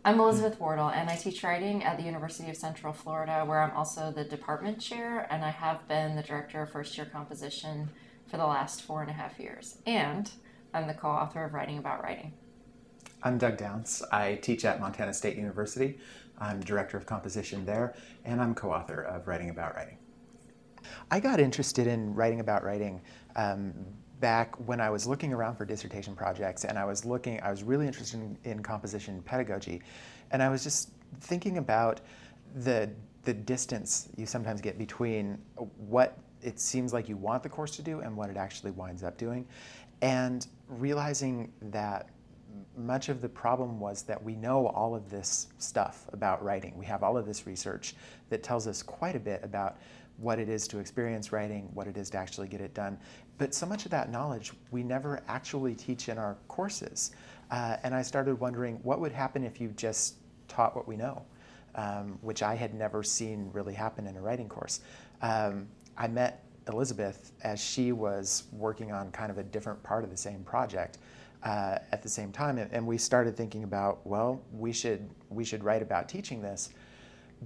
I'm Elizabeth Wardle, and I teach writing at the University of Central Florida, where I'm also the department chair, and I have been the director of first year composition for the last 4.5 years. And I'm the co-author of Writing About Writing. I'm Doug Downs. I teach at Montana State University. I'm director of composition there, and I'm co-author of Writing About Writing. I got interested in writing about writing back when I was looking around for dissertation projects, and I was really interested in composition pedagogy, and I was just thinking about the distance you sometimes get between what it seems like you want the course to do and what it actually winds up doing, and realizing that much of the problem was that we know all of this stuff about writing. We have all of this research that tells us quite a bit about what it is to experience writing, what it is to actually get it done. But so much of that knowledge we never actually teach in our courses. And I started wondering what would happen if you just taught what we know, which I had never seen really happen in a writing course. I met Elizabeth as she was working on kind of a different part of the same project at the same time, and we started thinking about, well, we should write about teaching this,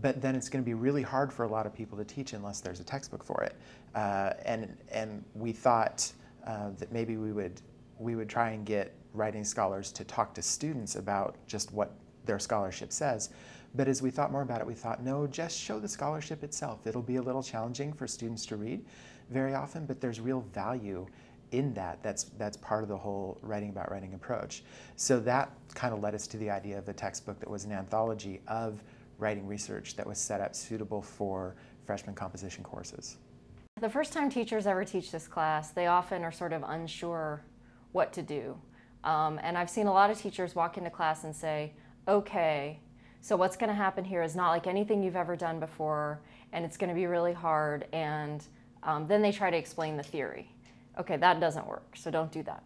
but then it's going to be really hard for a lot of people to teach unless there's a textbook for it. And we thought that maybe we would try and get writing scholars to talk to students about just what their scholarship says. But as we thought more about it, we thought, no, just show the scholarship itself. It'll be a little challenging for students to read very often, but there's real value in that. That's part of the whole writing about writing approach. So that kind of led us to the idea of a textbook that was an anthology of writing research that was set up suitable for freshman composition courses. The first time teachers ever teach this class, they often are sort of unsure what to do. And I've seen a lot of teachers walk into class and say, okay, so what's going to happen here is not like anything you've ever done before, and it's going to be really hard, and then they try to explain the theory. Okay, that doesn't work, so don't do that.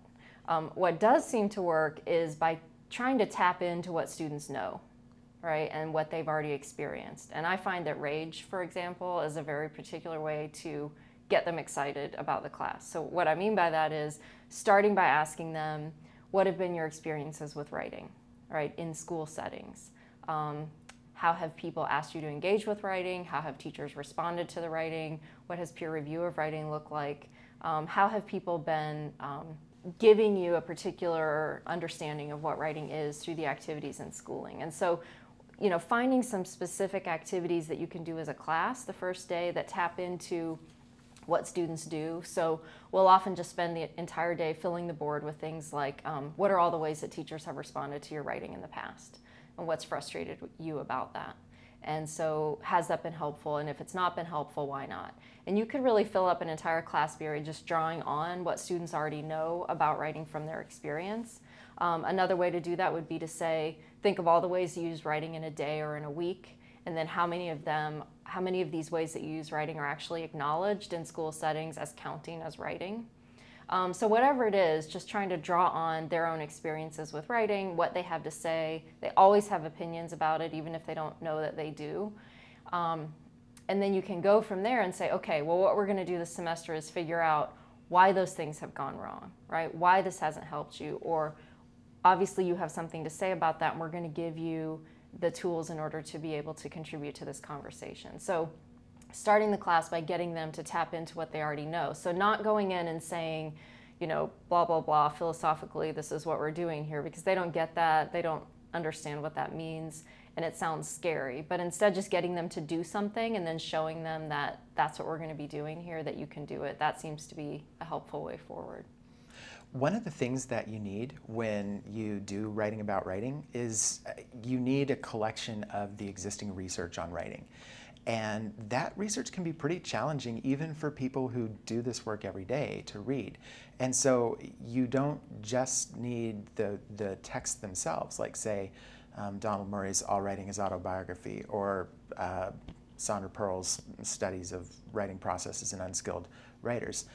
What does seem to work is by trying to tap into what students know, right, and what they've already experienced. And I find that rage, for example, is a very particular way to get them excited about the class. So what I mean by that is starting by asking them, what have been your experiences with writing, right, in school settings? How have people asked you to engage with writing? How have teachers responded to the writing? What has peer review of writing looked like? How have people been giving you a particular understanding of what writing is through the activities in schooling? And so, you know, finding some specific activities that you can do as a class the first day that tap into what students do. So we'll often just spend the entire day filling the board with things like, what are all the ways that teachers have responded to your writing in the past? And what's frustrated you about that? And so has that been helpful? And if it's not been helpful, why not? And you could really fill up an entire class period just drawing on what students already know about writing from their experience. Another way to do that would be to say, think of all the ways you use writing in a day or in a week, and then how many of these ways that you use writing are actually acknowledged in school settings as counting as writing. So whatever it is, just trying to draw on their own experiences with writing, what they have to say. They always have opinions about it, even if they don't know that they do. And then you can go from there and say, okay, well, what we're going to do this semester is figure out why those things have gone wrong, right? Why this hasn't helped you, or obviously you have something to say about that, and we're going to give you the tools in order to be able to contribute to this conversation. So starting the class by getting them to tap into what they already know. So not going in and saying, you know, blah, blah, blah, philosophically, this is what we're doing here, because they don't get that, they don't understand what that means, and it sounds scary. But instead just getting them to do something and then showing them that that's what we're going to be doing here, that you can do it. That seems to be a helpful way forward. One of the things that you need when you do writing about writing is you need a collection of the existing research on writing. And that research can be pretty challenging even for people who do this work every day to read. And so you don't just need the texts themselves, like say Donald Murray's All Writing is Autobiography, or Sandra Pearl's studies of writing processes in unskilled writers.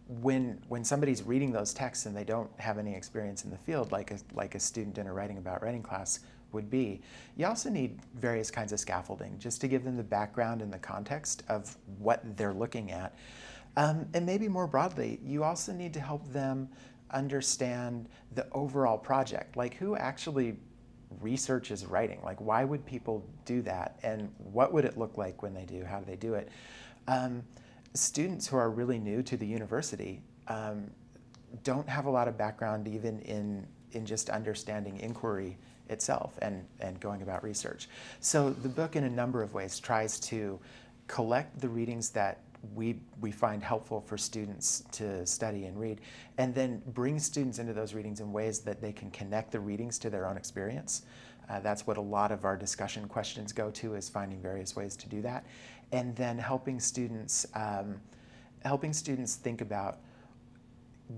When somebody's reading those texts and they don't have any experience in the field, like a student in a writing about writing class would be, you also need various kinds of scaffolding just to give them the background and the context of what they're looking at. And maybe more broadly, you also need to help them understand the overall project, like who actually researches writing. Like, why would people do that? And what would it look like when they do? How do they do it? Students who are really new to the university don't have a lot of background even in just understanding inquiry itself and going about research. So the book, in a number of ways, tries to collect the readings that we find helpful for students to study and read, and then bring students into those readings in ways that they can connect the readings to their own experience. That's what a lot of our discussion questions go to, is finding various ways to do that. And then helping students think about,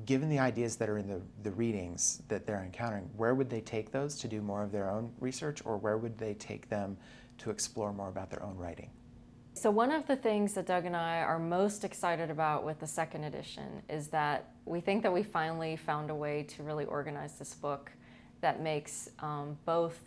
given the ideas that are in the readings that they're encountering, where would they take those to do more of their own research, or where would they take them to explore more about their own writing? So one of the things that Doug and I are most excited about with the second edition is that we think that we finally found a way to really organize this book that makes both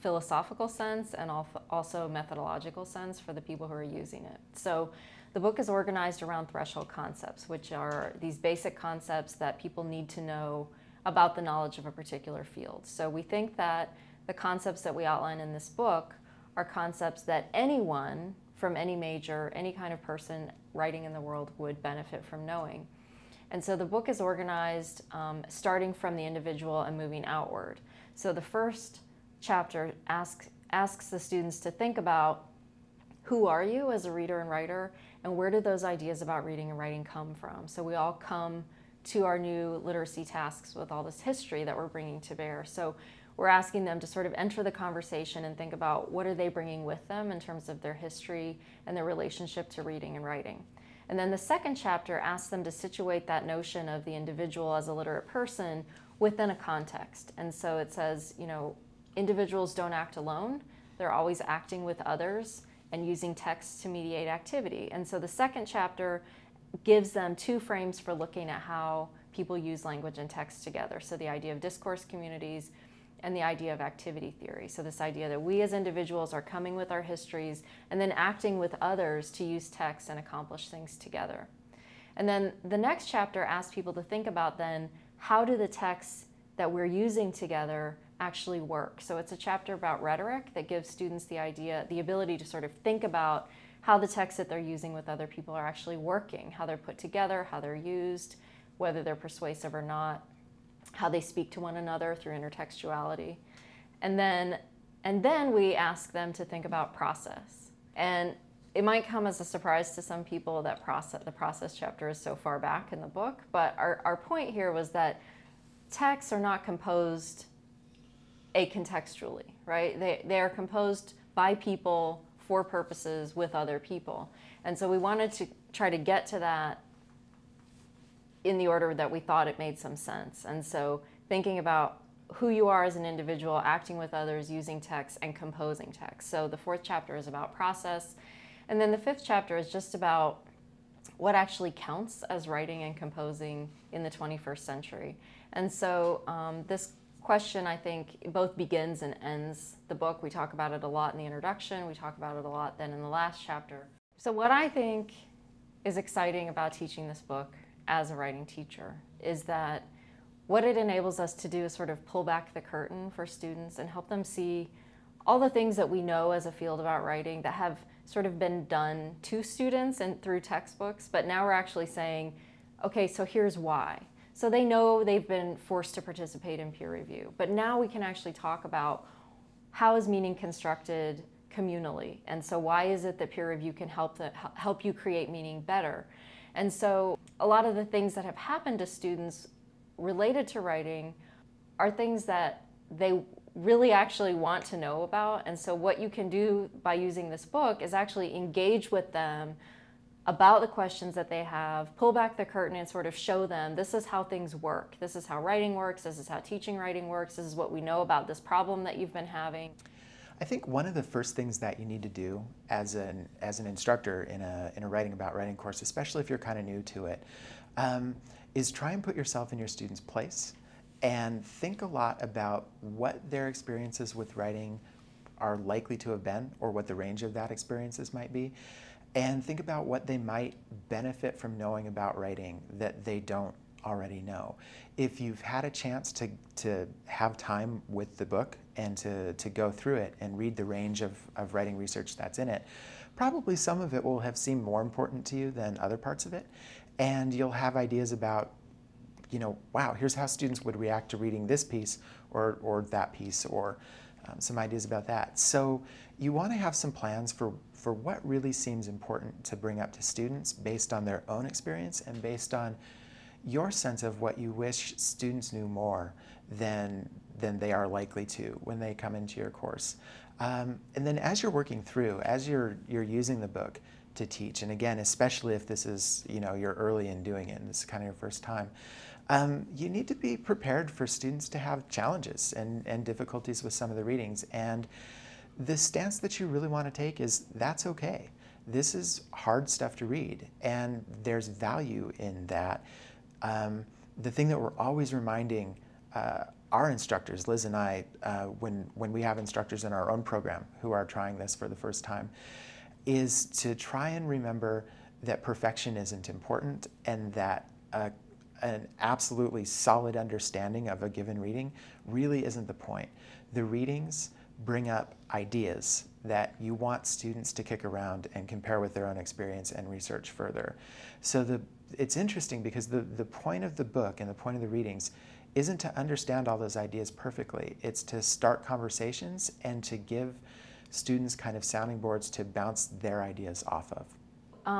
philosophical sense and also methodological sense for the people who are using it. So the book is organized around threshold concepts, which are these basic concepts that people need to know about the knowledge of a particular field. So we think that the concepts that we outline in this book are concepts that anyone from any major, any kind of person writing in the world would benefit from knowing. And so the book is organized starting from the individual and moving outward. So the first chapter asks the students to think about, who are you as a reader and writer, and where do those ideas about reading and writing come from? So we all come to our new literacy tasks with all this history that we're bringing to bear. So we're asking them to sort of enter the conversation and think about, what are they bringing with them in terms of their history and their relationship to reading and writing. And then the second chapter asks them to situate that notion of the individual as a literate person within a context. And so it says, individuals don't act alone. They're always acting with others and using text to mediate activity. And so the second chapter gives them two frames for looking at how people use language and text together. So the idea of discourse communities and the idea of activity theory. So this idea that we as individuals are coming with our histories and then acting with others to use text and accomplish things together. And then the next chapter asks people to think about then, how do the texts that we're using together actually work? So it's a chapter about rhetoric that gives students the ability to sort of think about how the texts that they're using with other people are actually working, how they're put together, how they're used, whether they're persuasive or not, how they speak to one another through intertextuality. And then we ask them to think about process. And it might come as a surprise to some people that the process chapter is so far back in the book, but our point here was that texts are not composed acontextually, right? They are composed by people for purposes with other people. And so we wanted to try to get to that in the order that we thought it made some sense. And so thinking about who you are as an individual, acting with others, using text, and composing text. So the fourth chapter is about process. And then the fifth chapter is just about what actually counts as writing and composing in the 21st century. And so this question, I think, both begins and ends the book. We talk about it a lot in the introduction. We talk about it a lot then in the last chapter. So what I think is exciting about teaching this book as a writing teacher is that what it enables us to do is sort of pull back the curtain for students and help them see all the things that we know as a field about writing that have sort of been done to students and through textbooks, but now we're actually saying, okay, so here's why. So they know they've been forced to participate in peer review, but now we can actually talk about how is meaning constructed communally, and so why is it that peer review can help you create meaning better. And so a lot of the things that have happened to students related to writing are things that they really actually want to know about. And so what you can do by using this book is actually engage with them about the questions that they have, pull back the curtain and sort of show them, this is how things work. This is how writing works. This is how teaching writing works. This is what we know about this problem that you've been having. I think one of the first things that you need to do as an instructor in a writing about writing course, especially if you're kind of new to it, is try and put yourself in your student's place and think a lot about what their experiences with writing are likely to have been, or what the range of that experiences might be, and think about what they might benefit from knowing about writing that they don't already know. If you've had a chance to have time with the book and to go through it and read the range of writing research that's in it, probably some of it will have seemed more important to you than other parts of it. And you'll have ideas about, wow, here's how students would react to reading this piece or that piece, or some ideas about that. So you want to have some plans for what really seems important to bring up to students based on their own experience and based on your sense of what you wish students knew more than they are likely to when they come into your course. And then as you're working through, as you're using the book to teach, and again, especially if this is, you're early in doing it and this is kind of your first time, you need to be prepared for students to have challenges and difficulties with some of the readings. And the stance that you really want to take is that's okay. This is hard stuff to read, and there's value in that. The thing that we're always reminding our instructors, Liz and I, when we have instructors in our own program who are trying this for the first time, is to try and remember that perfection isn't important, and that an absolutely solid understanding of a given reading really isn't the point. The readings bring up ideas that you want students to kick around and compare with their own experience and research further. So it's interesting because the point of the book and the point of the readings isn't to understand all those ideas perfectly. It's to start conversations and to give students kind of sounding boards to bounce their ideas off of.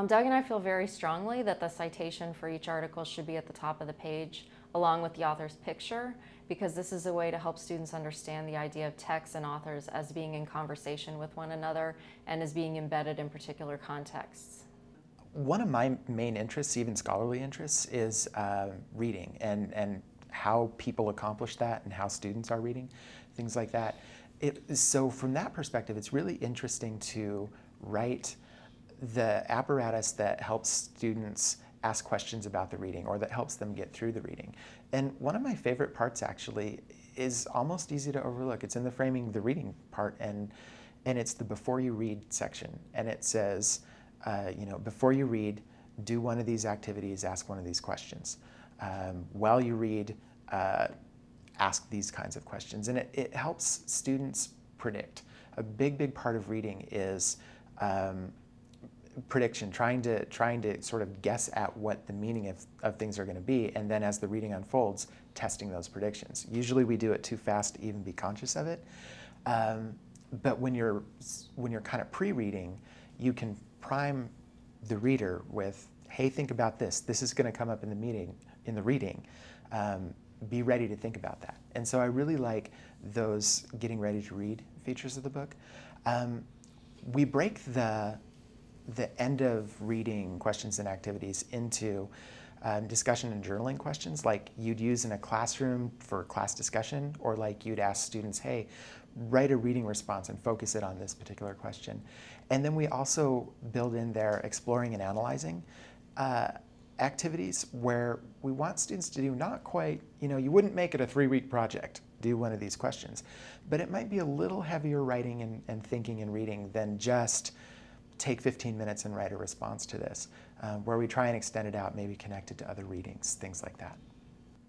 Doug and I feel very strongly that the citation for each article should be at the top of the page, along with the author's picture, because this is a way to help students understand the idea of texts and authors as being in conversation with one another and as being embedded in particular contexts. One of my main interests, even scholarly interests, is reading and how people accomplish that and how students are reading, things like that. So from that perspective, it's really interesting to write the apparatus that helps students ask questions about the reading or that helps them get through the reading. And one of my favorite parts actually is almost easy to overlook. It's in the framing the reading part, and it's the before you read section. And it says, before you read, do one of these activities, ask one of these questions. While you read, ask these kinds of questions. And it helps students predict. A big part of reading is prediction, trying to sort of guess at what the meaning of things are going to be, and then as the reading unfolds, testing those predictions. Usually we do it too fast to even be conscious of it, but when you're kind of pre-reading, you can prime the reader with, hey, think about this. This is going to come up in the reading. Be ready to think about that. And so I really like those getting ready to read features of the book. We break the end of reading questions and activities into discussion and journaling questions like you'd use in a classroom for class discussion, or like you'd ask students, hey, write a reading response and focus it on this particular question. And then we also build in there exploring and analyzing activities where we want students to do not quite, you wouldn't make it a 3-week project, do one of these questions, but it might be a little heavier writing and thinking and reading than just take 15 minutes and write a response to this, where we try and extend it out, maybe connected to other readings, things like that.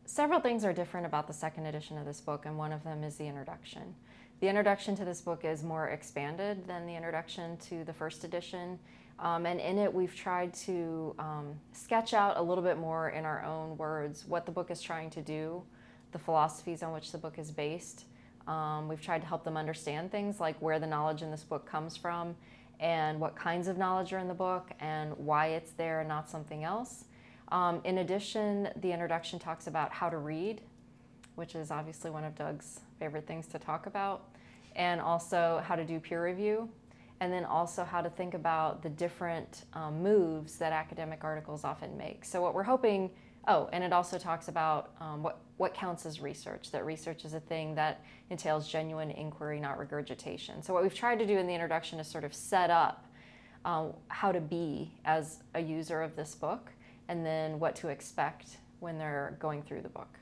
Several things are different about the second edition of this book, and one of them is the introduction. The introduction to this book is more expanded than the introduction to the first edition, and in it we've tried to sketch out a little bit more in our own words what the book is trying to do, the philosophies on which the book is based. We've tried to help them understand things like where the knowledge in this book comes from, and what kinds of knowledge are in the book, and why it's there and not something else. In addition, the introduction talks about how to read, which is obviously one of Doug's favorite things to talk about, and also how to do peer review, and then also how to think about the different moves that academic articles often make. So what we're hoping, and it also talks about what counts as research, that research is a thing that entails genuine inquiry, not regurgitation. So what we've tried to do in the introduction is sort of set up how to be as a user of this book, and then what to expect when they're going through the book.